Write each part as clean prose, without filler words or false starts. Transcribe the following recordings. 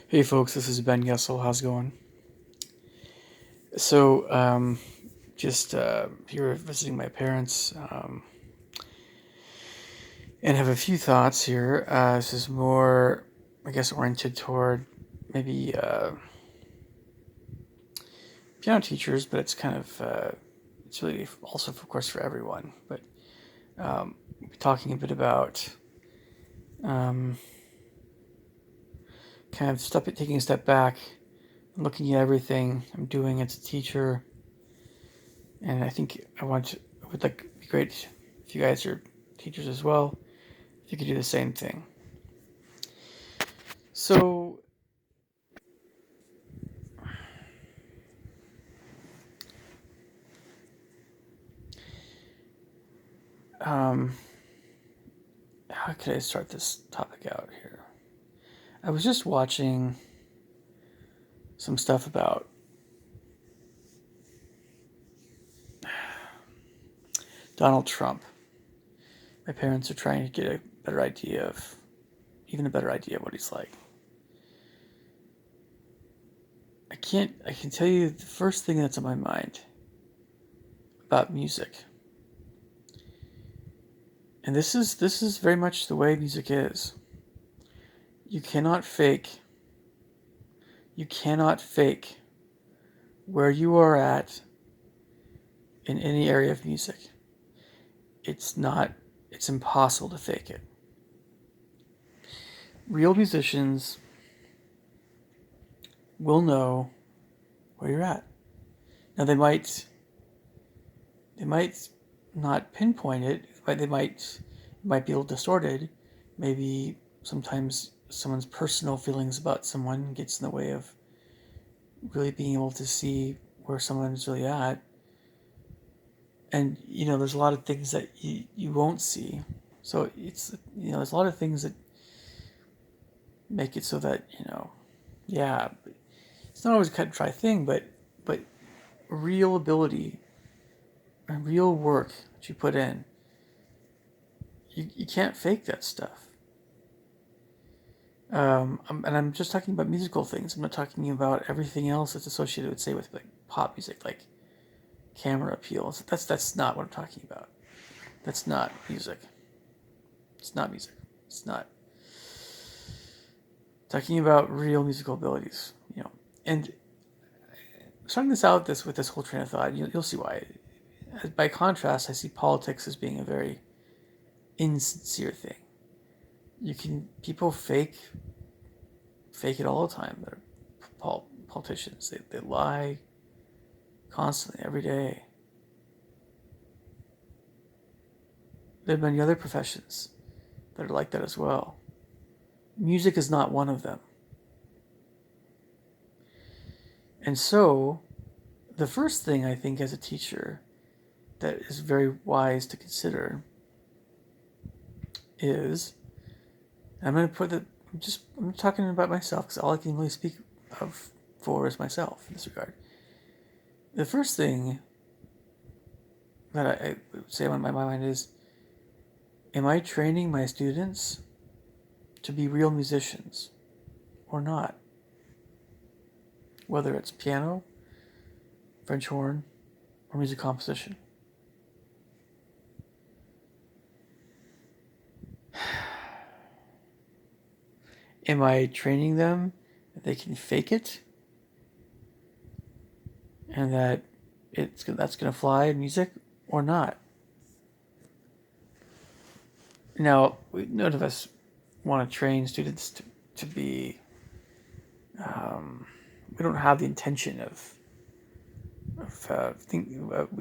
Hey folks, this is Ben Gessel. How's it going? So, just here visiting my parents, and have a few thoughts here. This is more, I guess, oriented toward maybe piano teachers, but it's kind of it's really also, of course, for everyone. But we'll be talking a bit about um, kind of taking a step back, and looking at everything I'm doing as a teacher, and I would like it'd be great if you guys are teachers as well, if you could do the same thing. So, um, how could I start this topic out here? I was just watching some stuff about Donald Trump. My parents are trying to get even a better idea of what he's like. I can tell you the first thing that's on my mind about music. And this is very much the way music is. You cannot fake, you cannot fake where you are at in any area of music. It's not, it's impossible to fake it. Real musicians will know where you're at. Now they might not pinpoint it, but it might be a little distorted. Maybe sometimes someone's personal feelings about someone gets in the way of really being able to see where someone's really at. And there's a lot of things that you won't see. So there's a lot of things that make it so that, yeah, it's not always a cut and dry thing, but real ability and real work that you put in, you can't fake that stuff. And I'm just talking about musical things. I'm not talking about everything else that's associated with, say, with like pop music, like camera appeals. That's not what I'm talking about. That's not music. It's not music. It's not talking about real musical abilities. And starting this out this with this whole train of thought, you'll see why. By contrast, I see politics as being a very insincere thing. People fake it all the time. They're politicians. They lie constantly every day. There are many other professions that are like that as well. Music is not one of them. And so, the first thing I think as a teacher that is very wise to consider is, I'm going to put the I'm talking about myself because all I can really speak of for is myself in this regard. The first thing that I would say on my mind is, am I training my students to be real musicians or not? Whether it's piano, French horn, or music composition. Am I training them that they can fake it and that that's going to fly in music or not? Now, none of us want to train students to be. We don't have the intention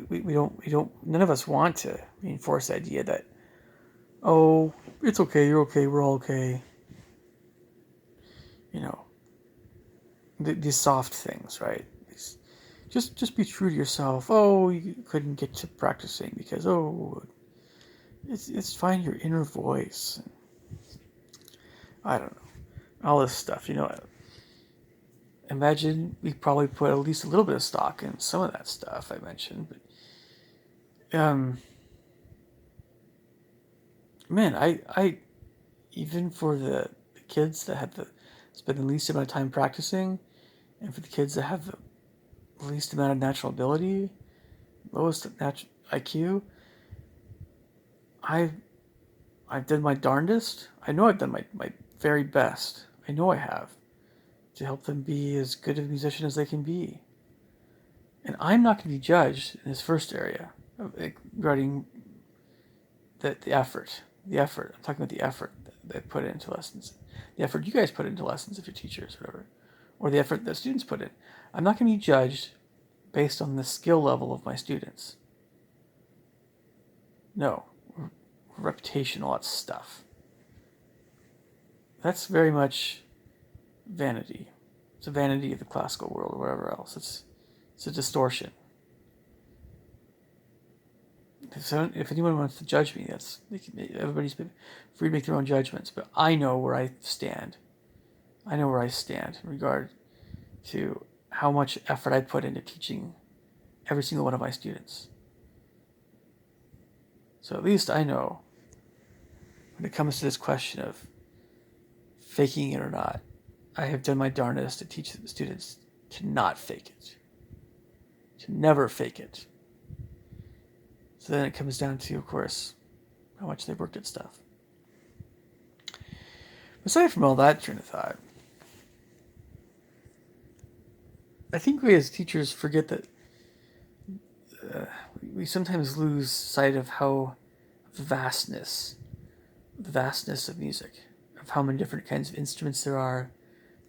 we don't. None of us want to reinforce the idea that, oh, it's okay, you're okay, we're all okay. You know, these soft things, right? Just be true to yourself. Oh, you couldn't get to practicing because it's find your inner voice. I don't know, all this stuff. Imagine we probably put at least a little bit of stock in some of that stuff I mentioned, but man, I even for the kids that have spend the least amount of time practicing, and for the kids that have the least amount of natural ability, lowest IQ, I've done my darndest. I know I've done my very best. I know I have, to help them be as good a musician as they can be. And I'm not going to be judged in this first area regarding the effort. The effort. I'm talking about the effort that I put into lessons. The effort you guys put into lessons if you're teachers or whatever. Or the effort that students put in. I'm not going to be judged based on the skill level of my students. No. Reputation, all that stuff. That's very much vanity. It's a vanity of the classical world or whatever else. It's a distortion. If anyone wants to judge me, everybody's free to make their own judgments. But I know where I stand. I know where I stand in regard to how much effort I put into teaching every single one of my students. So at least I know when it comes to this question of faking it or not, I have done my darndest to teach the students to not fake it. To never fake it. So then it comes down to, of course, how much they've worked at stuff. Aside from all that train of thought, I think we as teachers forget that we sometimes lose sight of how the vastness of music, of how many different kinds of instruments there are,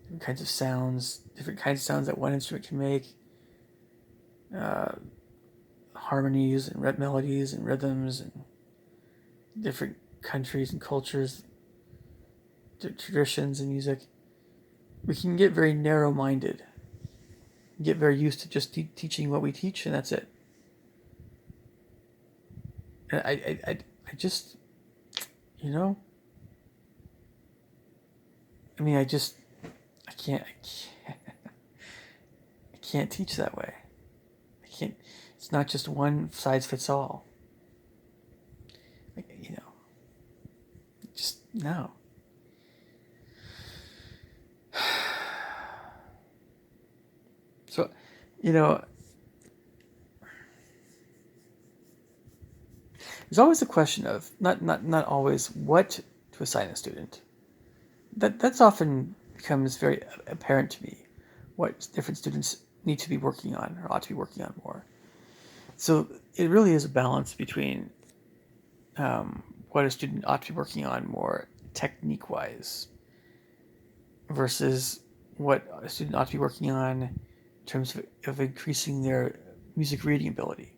different kinds of sounds that one instrument can make, harmonies and melodies and rhythms and different countries and cultures, traditions in music. We can get very narrow-minded, get very used to just teaching what we teach, and that's it. And I just, I can't teach that way. It's not just one size fits all. Just no. So, there's always the question of not always what to assign a student. That's often becomes very apparent to me, what different students need to be working on or ought to be working on more. So it really is a balance between what a student ought to be working on more technique-wise versus what a student ought to be working on in terms of increasing their music reading ability,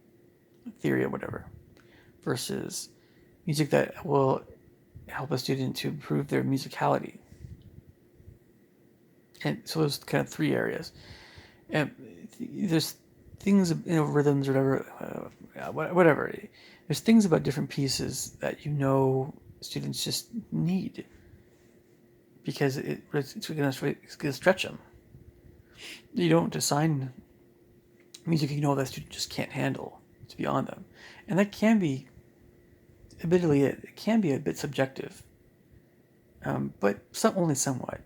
theory or whatever, versus music that will help a student to improve their musicality. And so there's kind of three areas. And there's things, rhythms or whatever. There's things about different pieces that students just need because it's going to stretch them. You don't assign music that student just can't handle. It's beyond them. And that can be, admittedly, it can be a bit subjective, but only somewhat.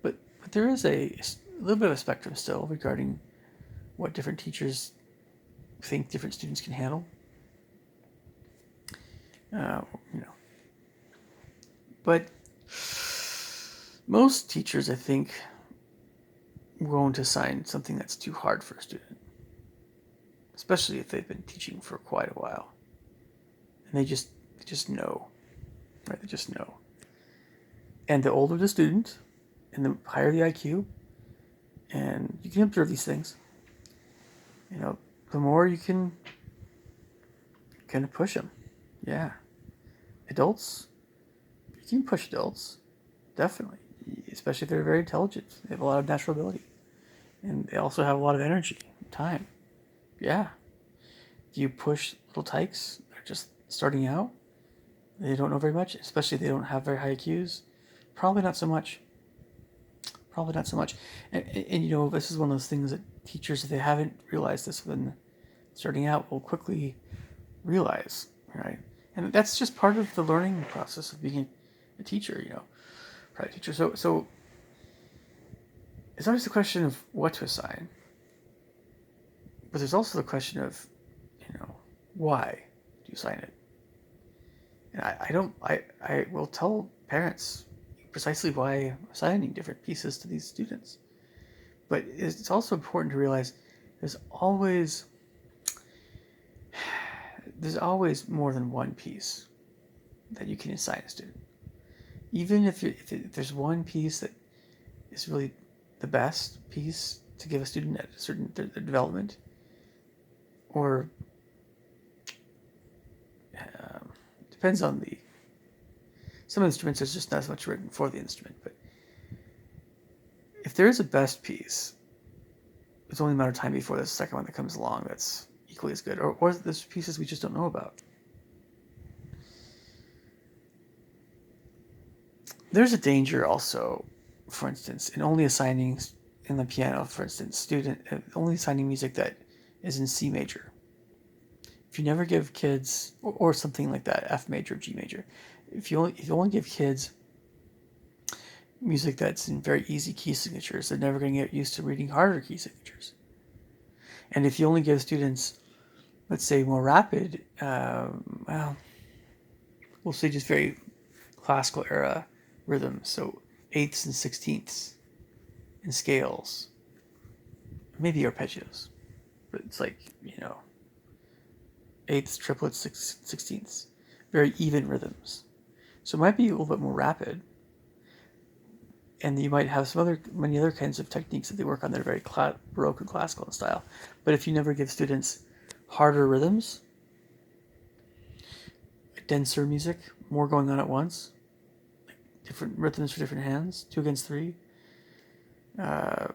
But there is a little bit of a spectrum still regarding what different teachers think different students can handle. But most teachers, I think, won't assign something that's too hard for a student, especially if they've been teaching for quite a while, and they just know, right? They just know. And the older the student, and the higher the IQ, and you can observe these things, the more you can kind of push them. Yeah. Adults, you can push adults, definitely, especially if they're very intelligent. They have a lot of natural ability, and they also have a lot of energy, time. Yeah. Do you push little tykes that are just starting out? They don't know very much, especially if they don't have very high IQs. Probably not so much. And this is one of those things that teachers, if they haven't realized this when starting out, will quickly realize, right? And that's just part of the learning process of being a teacher, private teacher. So it's always the question of what to assign, but there's also the question of, why do you assign it? And I will tell parents precisely why I'm assigning different pieces to these students. But it's also important to realize there's always more than one piece that you can assign a student. Even if there's one piece that is really the best piece to give a student at a certain development, or depends on some instruments there's just not as much written for the instrument, but if there is a best piece, it's only a matter of time before there's a second one that comes along that's equally as good, or there's pieces we just don't know about. There's a danger also, for instance, in only assigning in the piano, for instance, only assigning music that is in C major. If you never give kids, or something like that, F major, G major, if you only give kids music that's in very easy key signatures, they're never going to get used to reading harder key signatures. And if you only give students, let's say, more rapid, we'll say just very classical era rhythms, so eighths and sixteenths and scales, maybe arpeggios, but it's like, eighths, triplets, sixteenths, very even rhythms. So it might be a little bit more rapid, and you might have many other kinds of techniques that they work on that are very Baroque and classical in style. But if you never give students harder rhythms, denser music, more going on at once, like different rhythms for different hands, 2 against 3, 4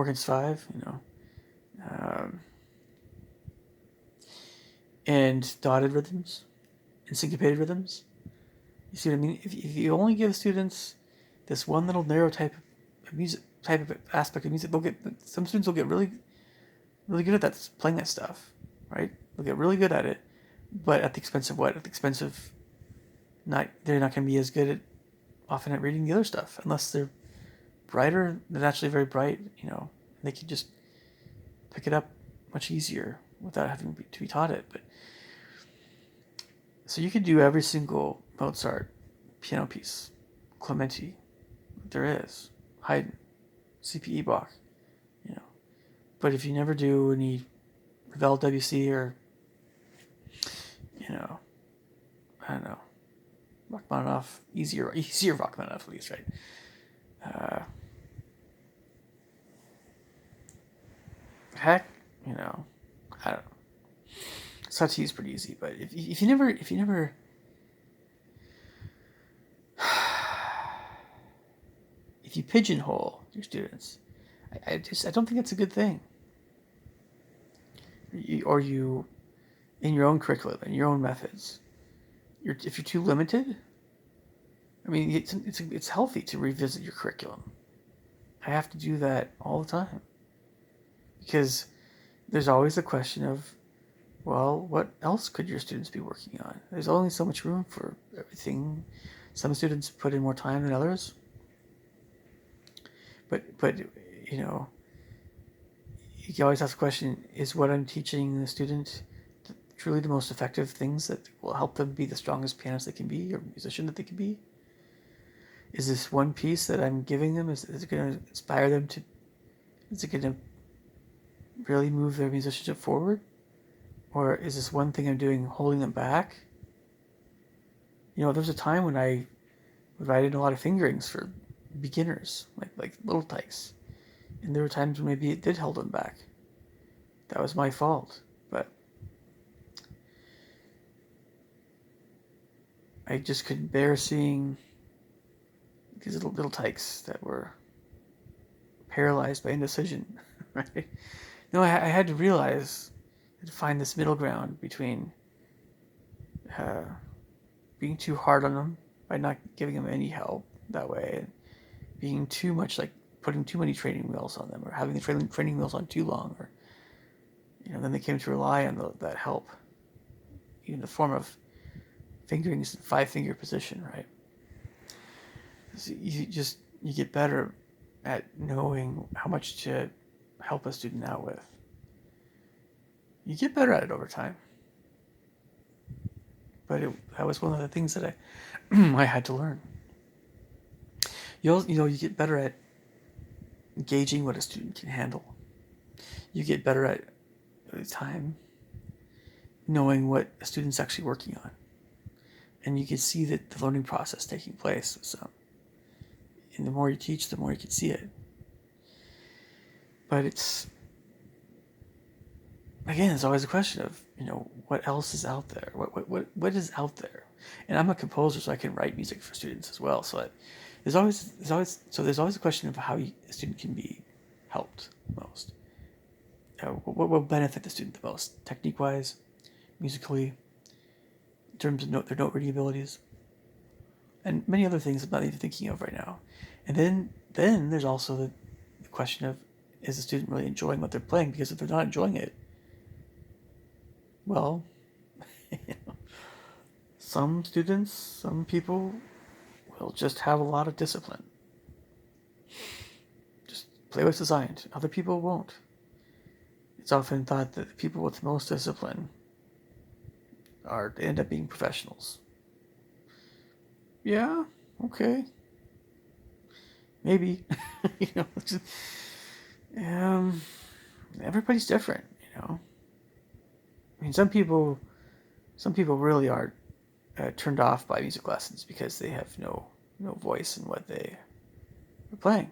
against 5, and dotted rhythms and syncopated rhythms. You see what I mean? If you only give students this one little narrow type of aspect of music, some students will get really, really good at that, playing that stuff, right? They'll get really good at it, but at the expense of what? At the expense of they're not going to be as good often at reading the other stuff, unless they're brighter. They're naturally very bright, they can just pick it up much easier without having to be taught it. But so you could do every single Mozart piano piece, Clementi, there is, Haydn, CPE Bach, But if you never do any Ravel, Debussy, or I don't know, Rachmaninoff, easier Rachmaninoff at least, right? Heck, I don't know. Satie is pretty easy, but if you never if you pigeonhole your students, I don't think that's a good thing. Or you, in your own curriculum and your own methods, if you're too limited, I mean, it's healthy to revisit your curriculum. I have to do that all the time, because there's always the question of, well, what else could your students be working on? There's only so much room for everything. Some students put in more time than others, but you can always ask the question: is what I'm teaching the student truly the most effective things that will help them be the strongest pianist they can be, or musician that they can be? Is this one piece that I'm giving them, is it going to inspire them to, is it going to really move their musicianship forward? Or is this one thing I'm doing holding them back? There was a time when I would write in a lot of fingerings for beginners, like little tykes. And there were times when maybe it did hold them back. That was my fault. But I just couldn't bear seeing these little tykes that were paralyzed by indecision, right? No, I had to realize, to find this middle ground between being too hard on them by not giving them any help that way, and being too much, like putting too many training wheels on them, or having the training wheels on too long, or then they came to rely on that help, even in the form of fingerings in 5-finger position, right? So you get better at knowing how much to help a student out with. You get better at it over time. But that was one of the things that I had to learn. You get better at gauging what a student can handle. You get better at time knowing what a student's actually working on. And you can see that the learning process taking place. So, and the more you teach, the more you can see it. But it's always a question of, what else is out there? What is out there? And I'm a composer, so I can write music for students as well. So there's always a question of how a student can be helped most. What will benefit the student the most, technique-wise, musically, in terms of their note reading abilities, and many other things I'm not even thinking of right now. And then there's also the question of, is the student really enjoying what they're playing? Because if they're not enjoying it, well, some students, some people will just have a lot of discipline. Just play what's designed. Other people won't. It's often thought that the people with the most discipline end up being professionals. Yeah, okay. Maybe. Everybody's different, I mean, some people really are turned off by music lessons because they have no voice in what they are playing.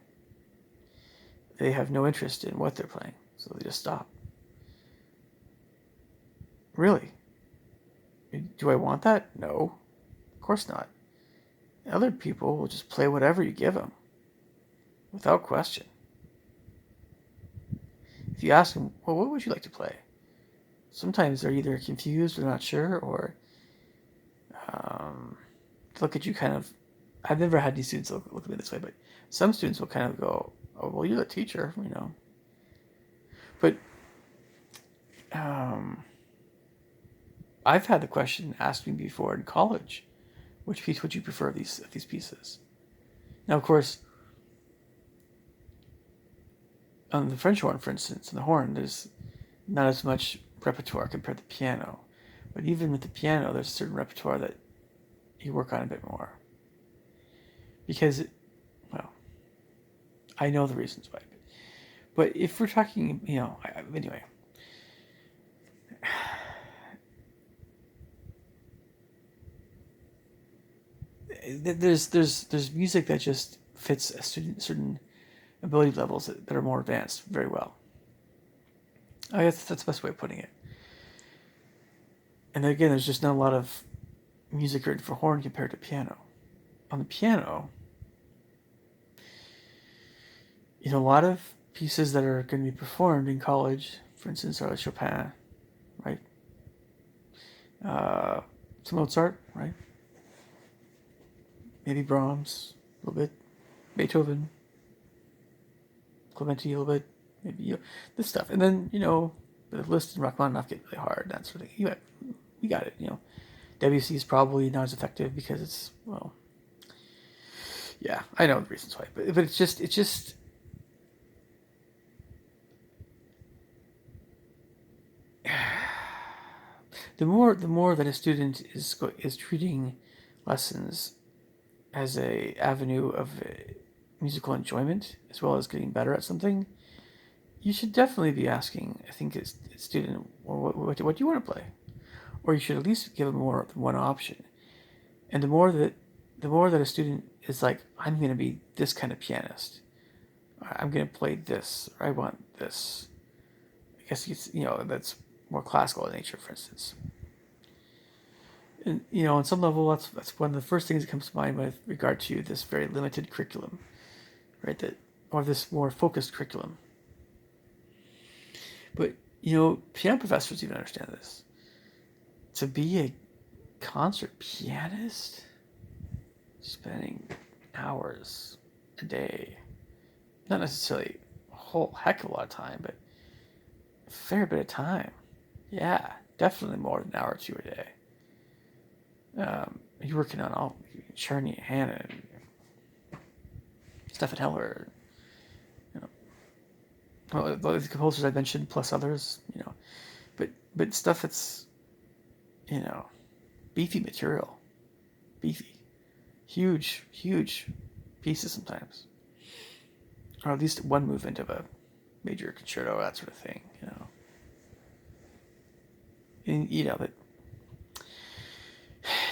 They have no interest in what they're playing, so they just stop. Really? Do I want that? No, of course not. Other people will just play whatever you give them, without question. If you ask them, well, what would you like to play? Sometimes they're either confused or not sure, or look at you kind of. I've never had these students look at me this way, but some students will kind of go, "Oh, well, you're the teacher, But I've had the question asked me before in college, which piece would you prefer of these pieces? Now, of course, on the French horn, for instance, on the horn, there's not as much repertoire compared to the piano. But even with the piano, there's a certain repertoire that you work on a bit more. Because, I know the reasons why. But if we're talking, anyway. There's music that just fits a student certain ability levels that are more advanced very well. I guess that's the best way of putting it. And again, there's just not a lot of music written for horn compared to piano. On the piano, a lot of pieces that are going to be performed in college, for instance, are like Chopin, right? Some Mozart, right? Maybe Brahms, a little bit. Beethoven, Clementi, a little bit. Maybe this stuff. And then, the Liszt and Rachmaninoff get really hard, that sort of thing. You got it, Debussy is probably not as effective because it's, yeah, I know the reasons why. But it's just the more that a student is treating lessons as a avenue of musical enjoyment as well as getting better at something, you should definitely be asking, I think, a student, well, what do you want to play? Or you should at least give them more than one option. And the more that a student is like, I'm going to be this kind of pianist, I'm going to play this, or I want this. I guess that's more classical in nature, for instance. And on some level, that's one of the first things that comes to mind with regard to this very limited curriculum, right? Or this more focused curriculum. But piano professors even understand this. To be a concert pianist, spending hours a day, not necessarily a whole heck of a lot of time, but a fair bit of time. Yeah, definitely more than an hour or two a day. You're working on all churning your hand and Stefan Heller, you know, well, the composers I mentioned plus others, you know, but stuff that's, you know, beefy material, beefy, huge pieces sometimes, or at least one movement of a major concerto, that sort of thing, you know. And, you know, that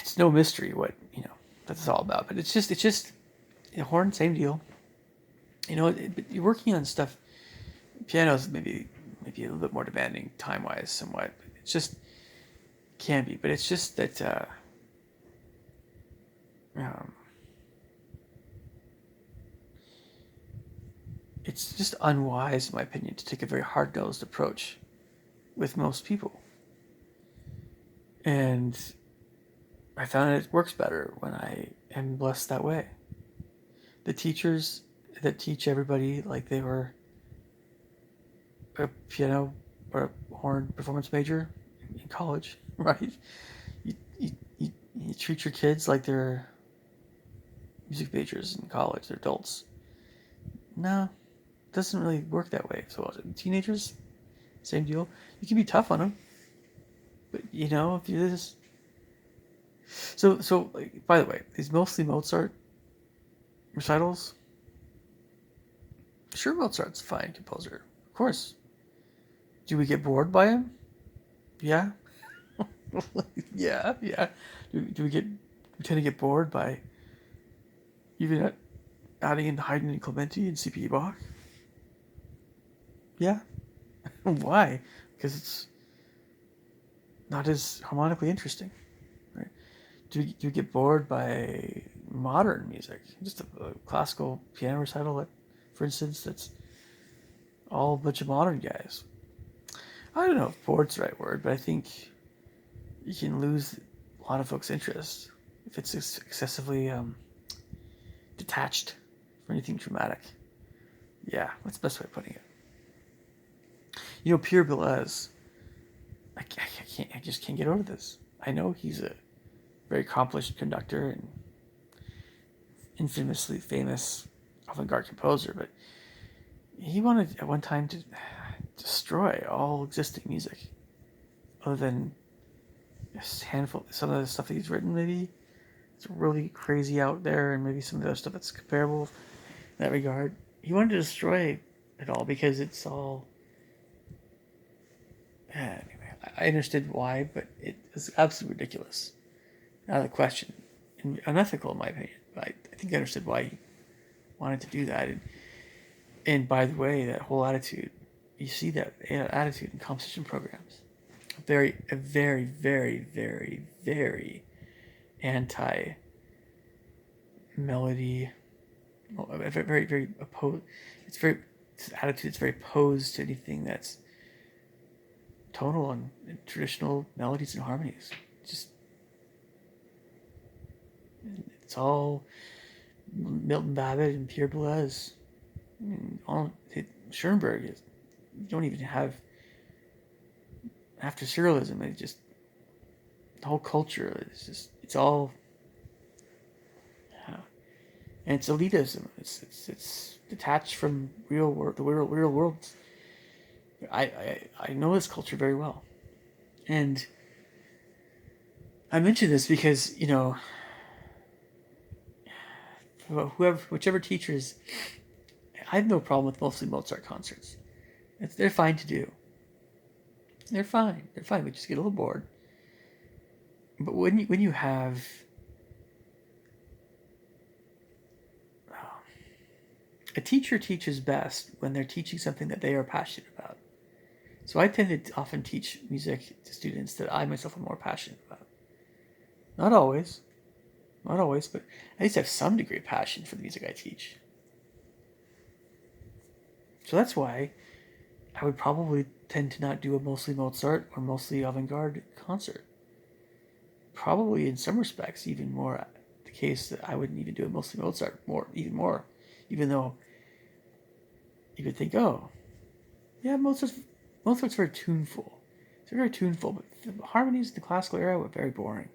it's no mystery what, you know, that's all about. But it's just you know, horn, same deal. You know, but you're working on stuff. Piano's maybe a little bit more demanding time wise, somewhat. It's just can be, but it's just that um, it's just unwise, in my opinion, to take a very hard nosed approach with most people. And I found it works better when I am blessed that way. The teachers that teach everybody like they were a piano or a horn performance major in college, right? You treat your kids like they're music majors in college, they're adults. No, it doesn't really work that way. So teenagers, same deal. You can be tough on them, but you know if you just so like, by the way, these mostly Mozart recitals. Sure, Mozart's a fine composer, of course. Do we get bored by him? Yeah, yeah. We tend to get bored by even adding in Haydn and Clementi and C.P. Bach? Yeah. Why? Because it's not as harmonically interesting, right? Do you get bored by modern music? Just a classical piano recital, that, for instance, that's all a bunch of modern guys. I don't know if bored's the right word, but I think you can lose a lot of folks' interest if it's excessively detached from anything dramatic. Yeah, that's the best way of putting it. You know, Pierre Boulez, I just can't get over this. I know he's a very accomplished conductor and infamously famous avant-garde composer, but he wanted at one time to destroy all existing music, other than a handful. Some of the stuff that he's written, maybe it's really crazy out there, and maybe some of the other stuff that's comparable in that regard. He wanted to destroy it all because it's all. Anyway, I understood why, but it was absolutely ridiculous. Out of the question, and unethical in my opinion. But I think I understood why he wanted to do that. And by the way, that whole attitude, you see that attitude in composition programs. A very anti melody. Very opposed. It's attitude. It's very opposed to anything that's tonal and traditional melodies and harmonies. It's all Milton Babbitt and Pierre Boulez. Schoenberg is. You don't even have after surrealism. It just the whole culture is just. It's all. And it's elitism. It's detached from real world, the real world. I know this culture very well, and I mention this because whichever teachers, I have no problem with mostly Mozart concerts. They're fine to do. They're fine. They're fine. We just get a little bored. But when you have a teacher teaches best when they're teaching something that they are passionate about. So I tend to often teach music to students that I myself am more passionate about. Not always, but at least I have some degree of passion for the music I teach. So that's why I would probably tend to not do a mostly Mozart or mostly avant-garde concert. Probably in some respects even more the case that I wouldn't even do a mostly Mozart even more, even though you could think, oh, yeah, Mozart's very tuneful. It's very tuneful, but the harmonies in the classical era were very boring.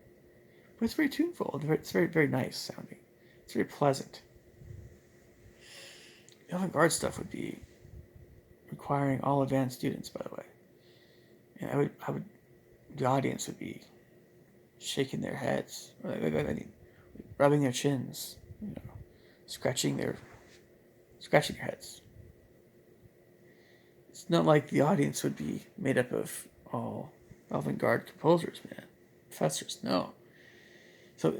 But it's very tuneful. It's very nice sounding. It's very pleasant. avant-garde stuff would be requiring all advanced students, by the way. And the audience would be shaking their heads, rubbing their chins, scratching their heads. It's not like the audience would be made up of all avant-garde composers, man, professors. No. So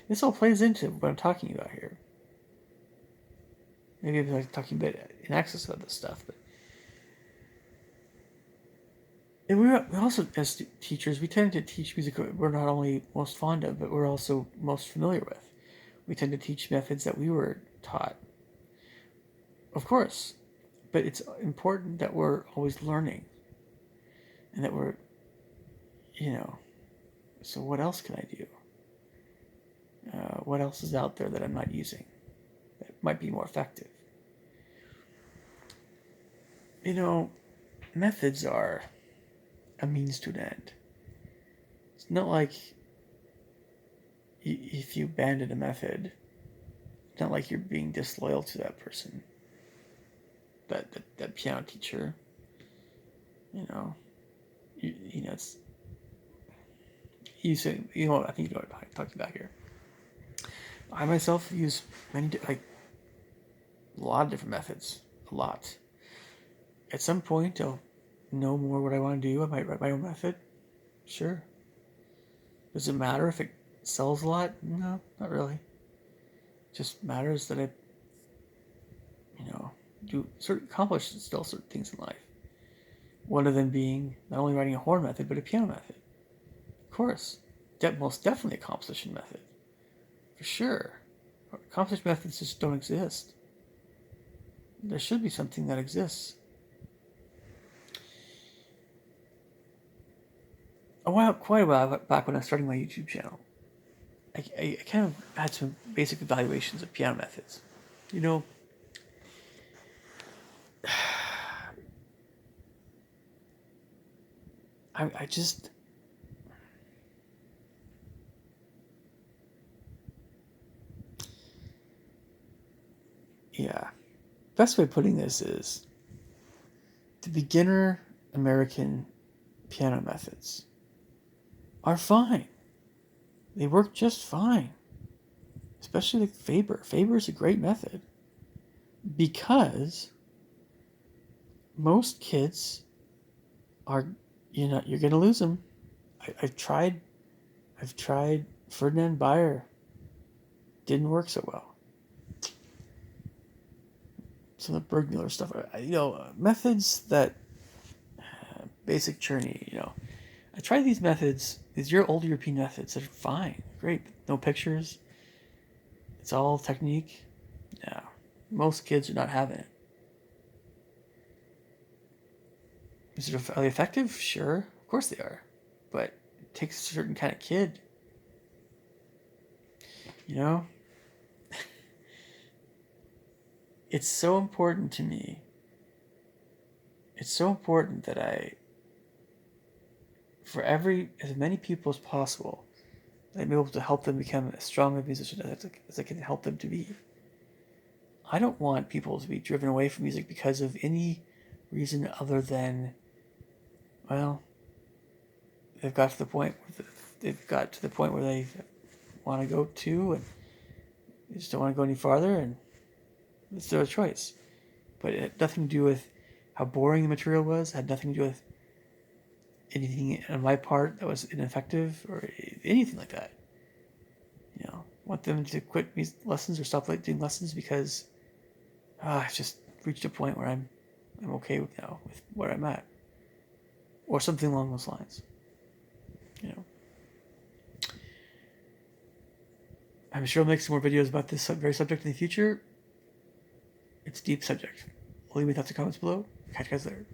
this all plays into what I'm talking about here. Maybe I'm talking a bit in excess about this stuff, but and we also, as teachers, we tend to teach music we're not only most fond of, but we're also most familiar with. We tend to teach methods that we were taught, of course, but it's important that we're always learning, and that we're, so what else can I do? What else is out there that I'm not using that might be more effective? Methods are a means to an end. It's not like if you abandon a method, it's not like you're being disloyal to that person, that piano teacher. It's you say, I think you know what I'm talking about here. I myself use a lot of different methods, a lot. At some point, I'll know more what I want to do. I might write my own method. Sure. Does it matter if it sells a lot? No, not really. It just matters that I, accomplish still certain things in life. One of them being not only writing a horn method, but a piano method. Of course. Most definitely a composition method. For sure. Composition methods just don't exist. There should be something that exists. Quite a while back when I was starting my YouTube channel, I kind of had some basic evaluations of piano methods. I just... Yeah. Best way of putting this is the beginner American piano methods are fine. They work just fine. Especially like Faber. Faber is a great method because most kids are, you're going to lose them. I've tried Ferdinand Bayer. Didn't work so well. Some of the Bergmuller stuff. Methods that basic Czerny, I tried these methods, these old European methods that are fine, great, no pictures. It's all technique. Yeah, most kids are not having it. Are they effective? Sure, of course they are, but it takes a certain kind of kid. It's so important to me. It's so important that for as many people as possible, I'm able to help them become as strong a musician as I can help them to be. I don't want people to be driven away from music because of any reason other than, they've got to the point where they want to go to, and they just don't want to go any farther, and it's their choice. But it had nothing to do with how boring the material was. It had nothing to do with anything on my part that was ineffective or anything like that. I want them to quit lessons or stop doing lessons because I've just reached a point where I'm okay with where I'm at, or something along those lines. I'm sure I'll make some more videos about this very subject in the future. It's a deep subject. Leave me thoughts and comments below. Catch you guys later.